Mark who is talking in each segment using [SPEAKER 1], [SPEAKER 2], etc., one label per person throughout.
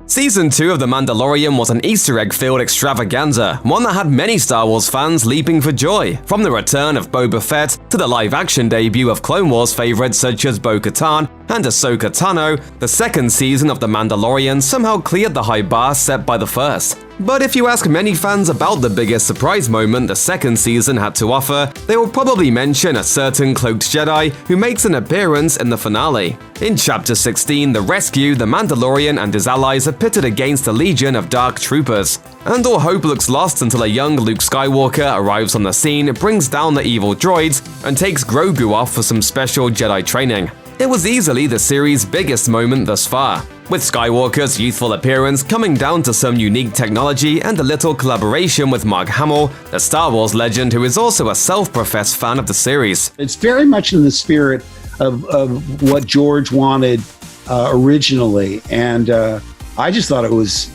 [SPEAKER 1] Season 2 of The Mandalorian was an Easter egg-filled extravaganza, one that had many Star Wars fans leaping for joy. From the return of Boba Fett to the live-action debut of Clone Wars favorites such as Bo-Katan and Ahsoka Tano, the second season of The Mandalorian somehow cleared the high bar set by the first. But if you ask many fans about the biggest surprise moment the second season had to offer, they will probably mention a certain cloaked Jedi who makes an appearance in the finale. In Chapter 16, The Rescue, the Mandalorian and his allies are pitted against a legion of dark troopers. And all hope looks lost until a young Luke Skywalker arrives on the scene, brings down the evil droids, and takes Grogu off for some special Jedi training. It was easily the series' biggest moment thus far, with Skywalker's youthful appearance coming down to some unique technology and a little collaboration with Mark Hamill, the Star Wars legend who is also a self-professed fan of the series.
[SPEAKER 2] It's very much in the spirit of what George wanted originally, and I just thought it was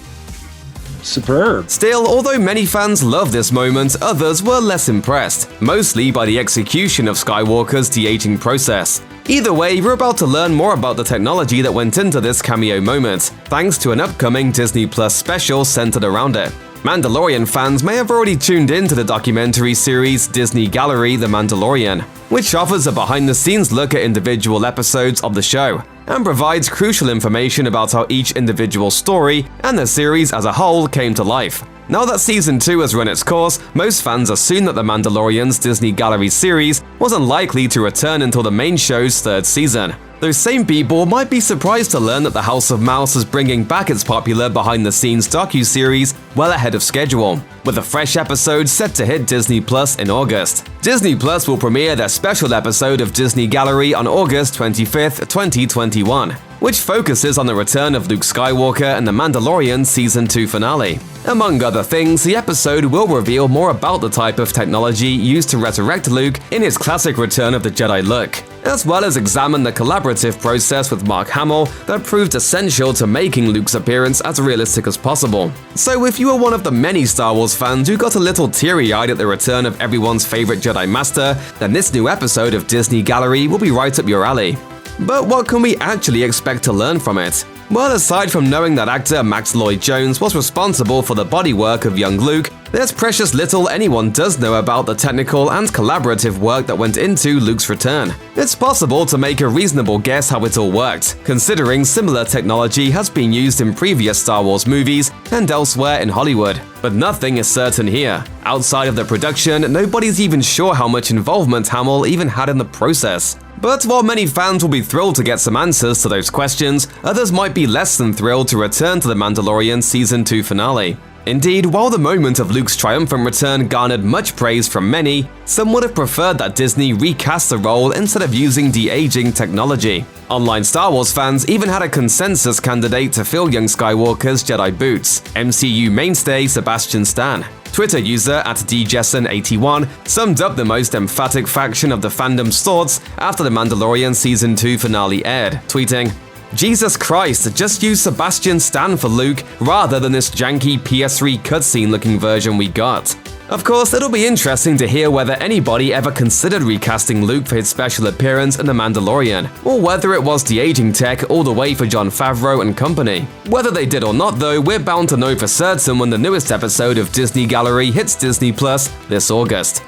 [SPEAKER 2] superb.
[SPEAKER 1] Still, although many fans loved this moment, others were less impressed, mostly by the execution of Skywalker's de-aging process. Either way, we're about to learn more about the technology that went into this cameo moment, thanks to an upcoming Disney Plus special centered around it. Mandalorian fans may have already tuned into the documentary series Disney Gallery: The Mandalorian, which offers a behind-the-scenes look at individual episodes of the show, and provides crucial information about how each individual story and the series as a whole came to life. Now that Season 2 has run its course, most fans assume that The Mandalorian's Disney Gallery series was unlikely to return until the main show's third season. Those same people might be surprised to learn that the House of Mouse is bringing back its popular behind-the-scenes docu-series well ahead of schedule, with a fresh episode set to hit Disney Plus in August. Disney Plus will premiere their special episode of Disney Gallery on August 25th, 2021, which focuses on the return of Luke Skywalker and The Mandalorian Season 2 finale. Among other things, the episode will reveal more about the type of technology used to resurrect Luke in his classic Return of the Jedi look, as well as examine the collaborative process with Mark Hamill that proved essential to making Luke's appearance as realistic as possible. So if you are one of the many Star Wars fans who got a little teary-eyed at the return of everyone's favorite Jedi Master, then this new episode of Disney Gallery will be right up your alley. But what can we actually expect to learn from it? Well, aside from knowing that actor Max Lloyd-Jones was responsible for the bodywork of young Luke, there's precious little anyone does know about the technical and collaborative work that went into Luke's return. It's possible to make a reasonable guess how it all worked, considering similar technology has been used in previous Star Wars movies and elsewhere in Hollywood. But nothing is certain here. Outside of the production, nobody's even sure how much involvement Hamill even had in the process. But while many fans will be thrilled to get some answers to those questions, others might be less than thrilled to return to The Mandalorian Season 2 finale. Indeed, while the moment of Luke's triumphant return garnered much praise from many, some would have preferred that Disney recast the role instead of using de-aging technology. Online Star Wars fans even had a consensus candidate to fill young Skywalker's Jedi boots, MCU mainstay Sebastian Stan. Twitter user @djessen81 summed up the most emphatic faction of the fandom's thoughts after The Mandalorian Season 2 finale aired, tweeting, "Jesus Christ, just use Sebastian Stan for Luke rather than this janky PS3 cutscene looking version we got." Of course, it'll be interesting to hear whether anybody ever considered recasting Luke for his special appearance in The Mandalorian, or whether it was de-aging tech all the way for Jon Favreau and company. Whether they did or not though, we're bound to know for certain when the newest episode of Disney Gallery hits Disney Plus this August.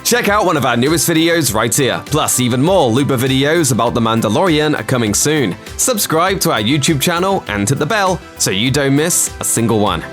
[SPEAKER 1] Check out one of our newest videos right here, plus even more Looper videos about The Mandalorian are coming soon. Subscribe to our YouTube channel and hit the bell so you don't miss a single one.